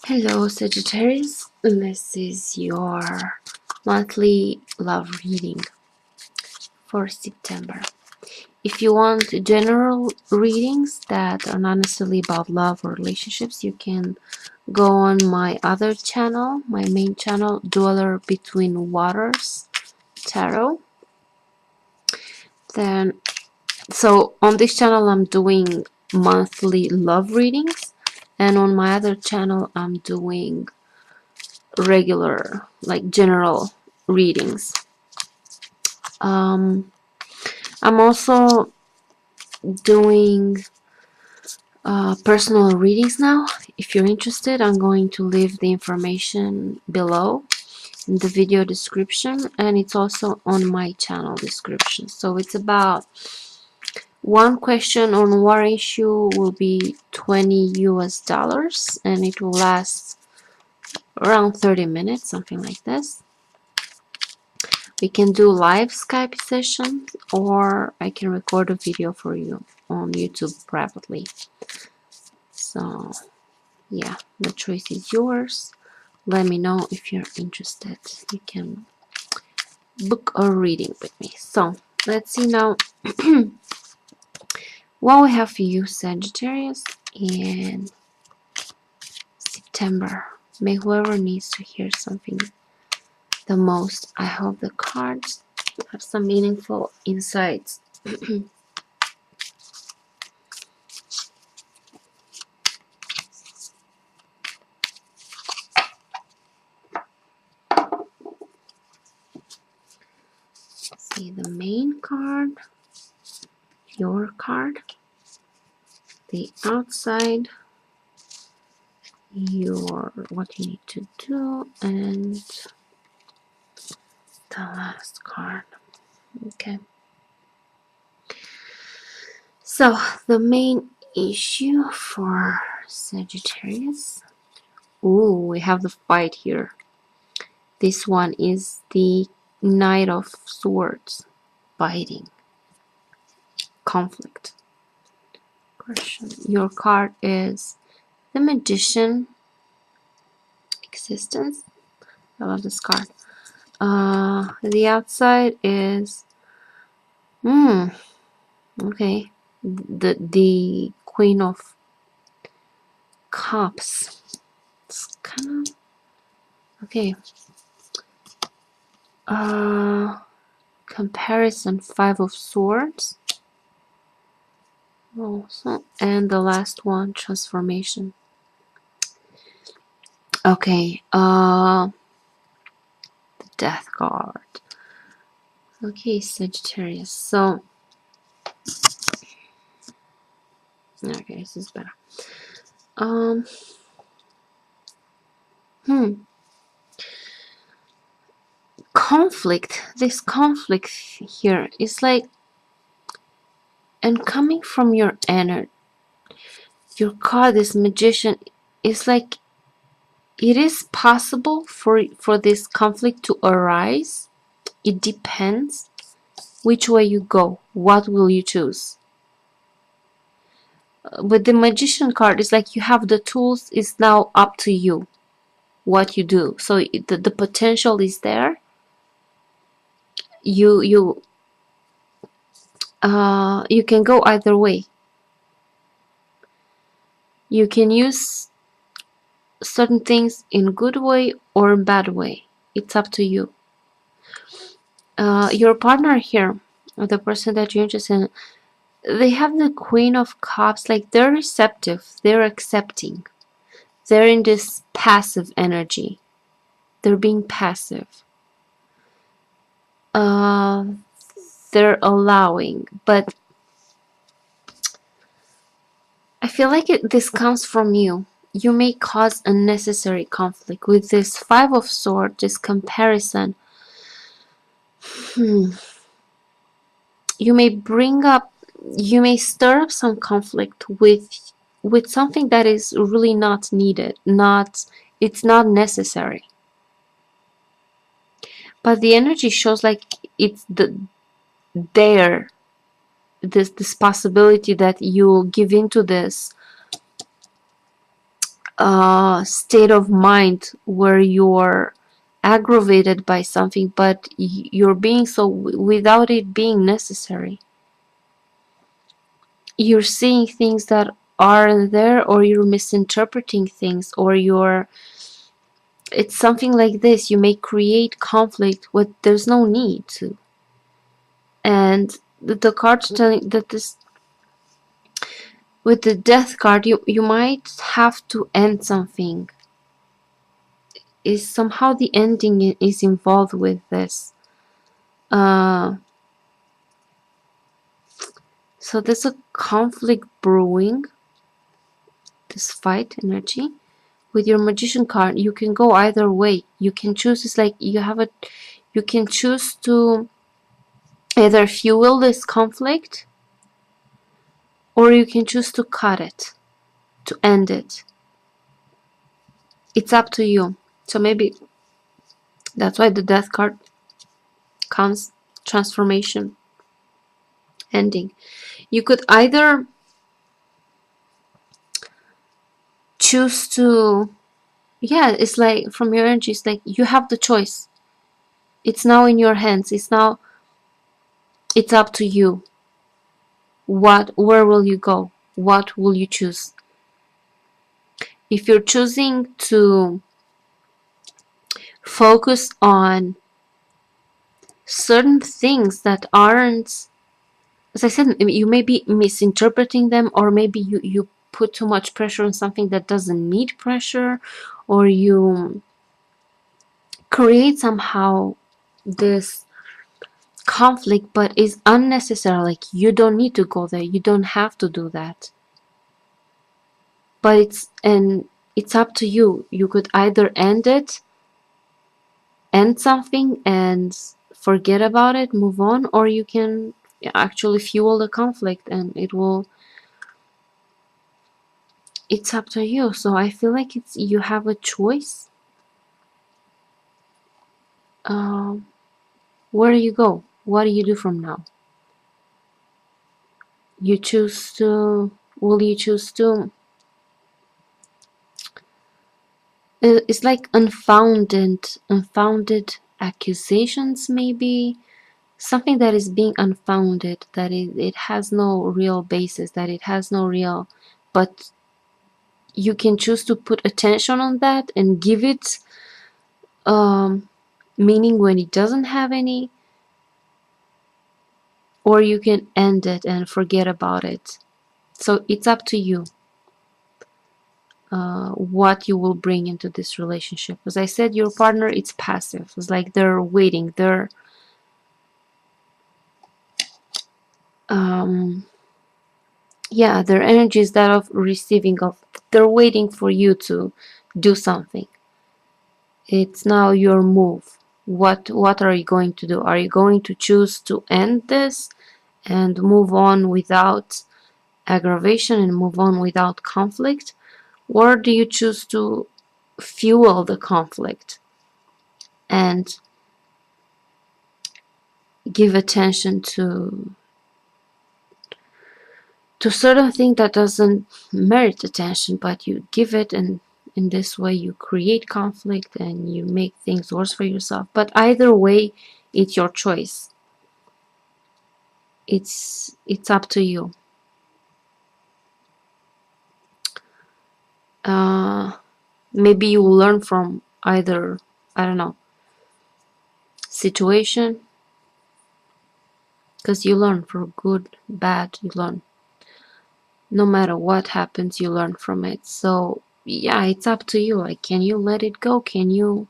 Hello Sagittarius, this is your monthly love reading for September. If you want general readings that are not necessarily about love or relationships, you can go on my other channel, my main channel, Dweller Between Waters Tarot. So on this channel I'm doing monthly love readings, and on my other channel I'm doing regular, like general readings. I'm also doing personal readings now. If you're interested, I'm going to leave the information below in the video description, and it's also on my channel description. So it's about one question on one issue will be $20 US, and it will last around 30 minutes, something like this. We can do live Skype sessions, or I can record a video for you on YouTube privately. So yeah, the choice is yours. Let me know if you're interested. You can book a reading with me. So let's see now what we have for you, Sagittarius, in September. May whoever needs to hear something the most. I hope the cards have some meaningful insights. See the main card, your card, the outside, your what you need to do, and the last card. Okay. So the main issue for Sagittarius. Ooh, we have the fight here. This one is the Knight of Swords. Fighting. Conflict. Question. Your card is the Magician. Existence. I love this card. The outside is okay. The Queen of Cups. It's kind of okay. Comparison, Five of Swords. Also, and the last one, transformation. Okay, the Death card. Okay, Sagittarius. So, okay, this is better. Conflict. This conflict here is like, and coming from your energy, your card, this Magician, is like, it is possible for this conflict to arise. It depends which way you go. What will you choose? With the Magician card, it's like you have the tools. It's now up to you what you do. So the potential is there. You can go either way. You can use certain things in good way or bad way. It's up to you. Your partner here, or the person that you're interested in, they have the Queen of Cups. Like, they're receptive, they're accepting, they're in this passive energy, they're being passive, they're allowing. But I feel like this comes from you. You may cause unnecessary conflict with this Five of Swords, this comparison. You may stir up some conflict with something that is really not needed. It's not necessary. But the energy shows like it's this possibility that you'll give into this state of mind where you're aggravated by something, but you're being so without it being necessary. You're seeing things that aren't there, or you're misinterpreting things, or it's something like this. You may create conflict with there's no need to. And the card's telling that this, with the death card, you might have to end something. Is somehow the ending is involved with this. So there's a conflict brewing, this fight energy. With your magician card, you can go either way. You can choose, it's like you can choose to either fuel this conflict, or you can choose to cut it, to end it. It's up to you. So maybe that's why the death card comes, transformation, ending. You could either choose to, yeah, it's like from your energy, it's like you have the choice. It's now in your hands. It's up to you. Where will you go? What will you choose? If you're choosing to focus on certain things that aren't, as I said, you may be misinterpreting them, or maybe you put too much pressure on something that doesn't need pressure, or you create somehow this conflict but is unnecessary. Like, you don't need to go there, you don't have to do that. But it's up to you. You could either end something and forget about it, move on, or you can actually fuel the conflict, and it's up to you. So I feel like you have a choice. Where do you go? What do you do from now? Will you choose to, it's like unfounded accusations, maybe something that is being unfounded, that it has no real basis, that it has no real, but you can choose to put attention on that and give it meaning when it doesn't have any, or you can end it and forget about it. So it's up to you what you will bring into this relationship. As I said, your partner, it's passive. It's like they're waiting. Their energy is that of receiving, they're waiting for you to do something. It's now your move. What are you going to do? Are you going to choose to end this and move on without aggravation and move on without conflict? Or do you choose to fuel the conflict and give attention to certain thing that doesn't merit attention, but you give it, and in this way you create conflict and you make things worse for yourself? But either way, it's your choice. It's up to you. Maybe you will learn from either, I don't know, situation, because you learn, for good, bad, you learn. No matter what happens, you learn from it. So yeah, it's up to you. Like, can you let it go? Can you,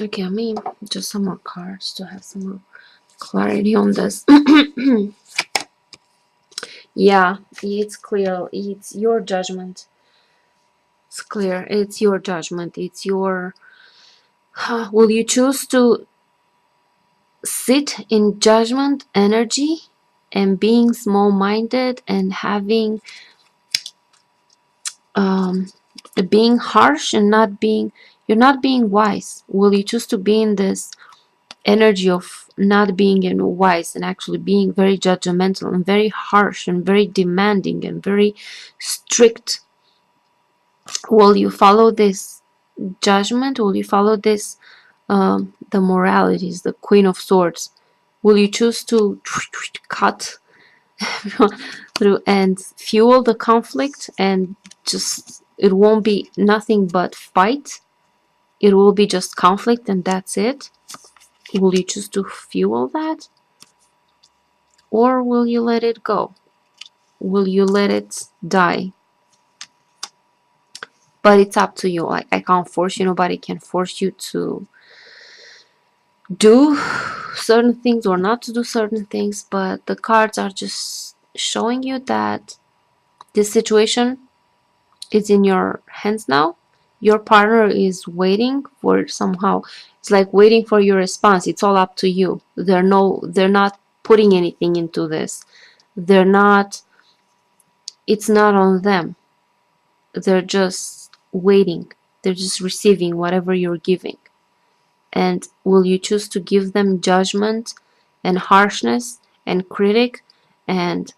okay, I mean, just some more cards to have some more clarity on this. Yeah, it's clear. It's your judgment. It's clear. It's your judgment. It's your, will you choose to sit in judgment energy and being small-minded and having being harsh and you're not being wise? Will you choose to be in this energy of not being wise and actually being very judgmental and very harsh and very demanding and very strict Will you follow this judgment? Will you follow this, the moralities, the Queen of Swords? Will you choose to cut through and fuel the conflict, and just it won't be nothing but fight? It will be just conflict and that's it? Will you choose to fuel that? Or will you let it go? Will you let it die? But it's up to you. Like, I can't force you. Nobody can force you to do certain things or not to do certain things. But the cards are just showing you that this situation is in your hands now. Your partner is waiting for somehow. It's like waiting for your response. It's all up to you. They're not putting anything into this. They're not. It's not on them. They're just waiting. They're just receiving whatever you're giving. And will you choose to give them judgment and harshness and critic and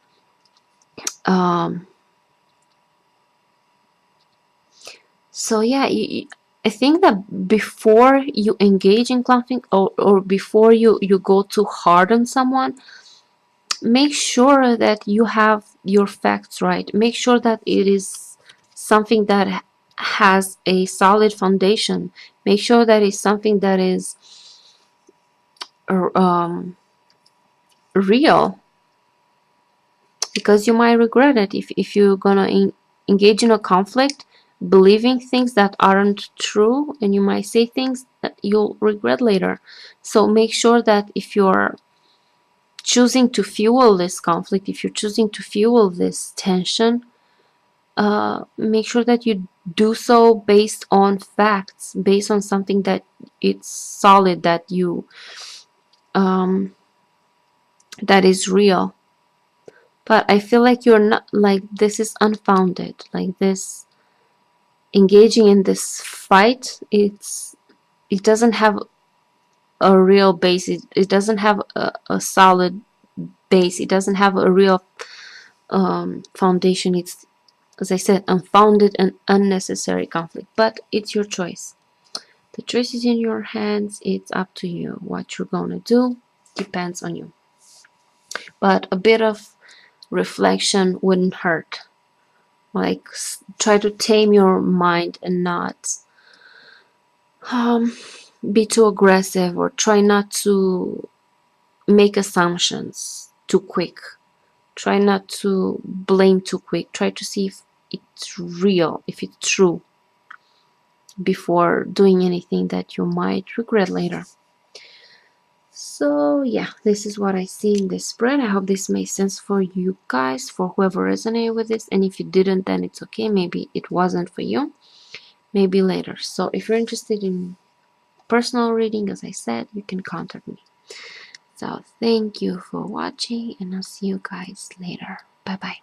so yeah, I think that before you engage in conflict, or before you go too hard on someone, make sure that you have your facts right. Make sure that it is something that has a solid foundation. Make sure that it's something that is real, because you might regret it if you're gonna engage in a conflict believing things that aren't true, and you might say things that you'll regret later. So make sure that if you're choosing to fuel this conflict, if you're choosing to fuel this tension, make sure that you do so based on facts, based on something that it's solid, that you that is real. But I feel like you're not, like, this is unfounded. Like, this engaging in this fight, it doesn't have a real base. It doesn't have a solid base. It doesn't have a real foundation. It's, as I said, unfounded and unnecessary conflict. But it's your choice. The choice is in your hands. It's up to you. What you're gonna do depends on you. But a bit of reflection wouldn't hurt. Like, try to tame your mind and not be too aggressive, or try not to make assumptions too quick. Try not to blame too quick. Try to see if it's real, if it's true, before doing anything that you might regret later. So yeah, this is what I see in this spread. I hope this made sense for you guys, for whoever resonated with this. And if you didn't, then it's okay. Maybe it wasn't for you. Maybe later. So if you're interested in personal reading, as I said, you can contact me. So thank you for watching, and I'll see you guys later. Bye bye.